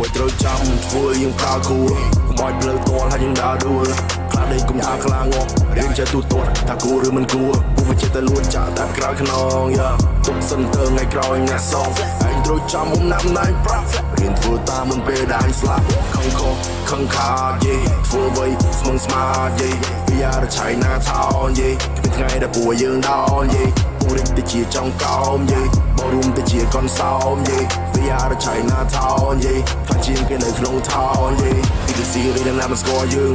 วยเตยจำធ្វើយើងប្រើគួរកុំឲ្យភ្លើតល់ហើយយើងដើរដួលខ្លាដេកកុំអាខ្លាងក់រៀងចេះទូទាត់ថាគួរឬមិនគួរពួកវាចិត្តតែលួចចាក់តែក្រោយខ្នងទុកសិនទៅថ្ងៃក្រោយណាសងឯងត្រូវចាំមុំណាំណៃប្រាប់រៀនធ្វើតាមមុនពេលដែលស្លាប់ខឹងខុសខឹងខាតយេធ្វើអ្វីស្មឹងស្មាតយេវាយ៉ារឆៃណាថោនយេគ្មានថ្ងៃដែលពួកយើងដោនយេពួករិចទៅជាចង់កោមយេបរួមទៅជាកនសោមយេវាយ៉ារឆៃណាថោនយេថាជាងគេនៅក្នុងថោនយេទីទៅស៊ីរីណាមិនស្គាល់យើង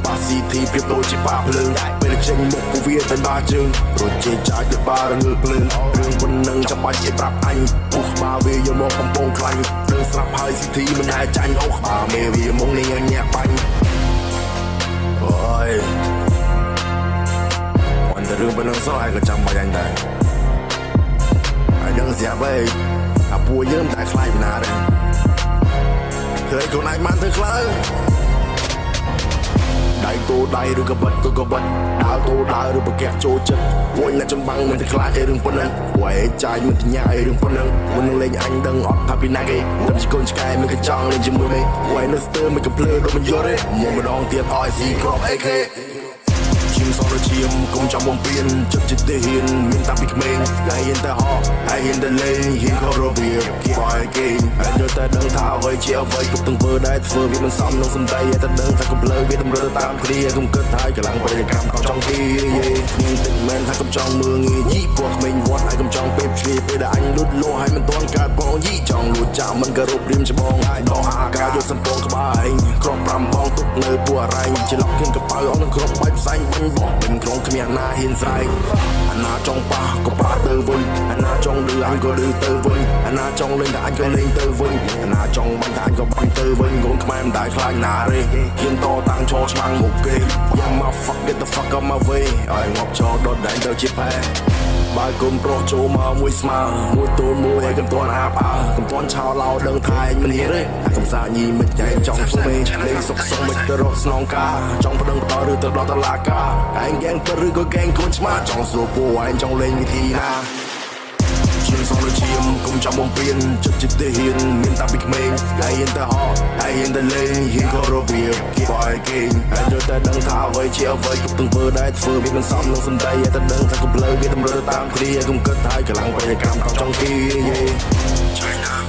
បាស៊ីទីព្រៀបដូចជាបាភ្លើងពេលចេញមុខពួកវាទៅបាជើងរត់ជេរចាច់ទៅបារងើភ្លើងរឿងប៉ុណ្ណឹងចាំបាច់ឲ្យប្រាប់អញពុះក្បាលវាយកមកកំពងខ្លាញ់រឿងស្រាប់ហើយស៊ីធីមិនដែលចាញ់អូក្បាលមេវាមកនេះញាក់បាញ់អូយวันแต่រឿងប៉ុណ្ណឹងសោះឯងក៏ចាំបាច់អញដែរហើយនឹងស្រាប់អីអាពួកយើងតែខ្លាចបណ្ណាដែរធ្វើឲ្យខ្លួនឯងបានធ្វើខ្លាំងដៃតូដៃឬក៏បិទក៏បិទដើរតូដើរឬប្រកែកចូលចិត្តពួកអ្នកចំបាំងមិនទៅខ្លាចអីរឿងប៉ុណ្ណឹងពួកឯងចាយមិនទៅញ៉ាអីរឿងប៉ុណ្ណឹងមិននឹងលេងអញដឹងអត់ថាពីណាគេតែជាកូនឆ្កែមិនក៏ចង់លេងជាមួយនេះពួកឯងនៅស្ទើរមិនកំភ្លើដូចមិនយល់ទេមកម្ដងទៀតឲ្យស៊ីគ្រាប់ AKឈាមសរឈាមកុំចាំបំពេញចិត្តចិត្តទេហ៊ានមានតាពីក្មេងហើយហ៊ានតែហោះហើយហ៊ានតែលេងហ៊ានខុសរបៀបគេបោះគេហើយយល់តែដឹងថាអ្វីជាអ្វីគ្រប់ទាំងធ្វើដែរធ្វើវាមិនសមនឹងសំដីតែដឹងថាកំភ្លើវាតម្រូវតាមគ្រាកុំគិតថាកម្លាំងប្រតិកម្មក៏ចង់ទីមានទឹកមែនថាកុំចង់មើងងាយយីពួកក្មេងវត្តហើយកុំចង់ពេលឆ្លៀពេលដែលអញលូតលោហើយមិនទាន់កើតបងយីចង់លួចចាក់មិនក៏រូបព្រាមច្បងហើយដកអាការយកសំពងក្បាលឯងគ្រាប់5បងទុកនៅពួកអរ៉ៃជាលក់គៀនកប៉ៅអស់នឹងគ្រាប់បាច់ផ្សាញ់បាញ់បោះពេញក្រុងគ្មានណាហ៊ានស្រែកអាណាចង់ប៉ះក៏ប៉ះទៅវិញអាណាចង់លឺអញក៏លឺទៅវិញអាណាចង់លេងតែអញក៏លេងទៅវិញអាណាចង់បាញ់តែអញក៏បាញ់ទៅវិញកូនខ្មែរមិនដែលខ្លាចណាទេហ៊ានតតាំងឈរឆ្លាំងមុខគេយ៉ាងមក fuck get the fuck up my way ឲ្យងាប់ចោលដុតដែងទៅជាផែបើគុំប្រុសចូលមកមួយស្មើមួយតូនមួយហើយកុំទាន់អាប់កុំទាន់ឆោឡោដឹងថាឯងមិនហ៊ានទេអាកំសាញីមិនចែកចង់ស្មេលេងសុកសុំមិនទៅរកស្នងការចង់ប្តឹងបន្តឬទៅដល់តឡាការឯងហ្គេងទៅឬក៏ហ្គេងកូនឆ្មាចង់សួរពួកឯងចង់លេងវិធីណាឈាមសរឈាមកុំចាំបំពេញចិត្តចិត្តទេហ៊ានមានតាពីក្មេងហើយហ៊ានតែហោះហើយហ៊ានតែលេងហ៊ានខុសរបៀបគេបោះគេហើយយល់តែដឹងថាអ្វីជាអ្វីគ្រប់ទាំងធ្វើដែរធ្វើវាមិនសមនឹងសំដីតែដឹងថាកំភ្លើវាតម្រូវតាមគ្រាកុំគិតថាកម្លាំងប្រតិកម្មក៏ចង់ទីChina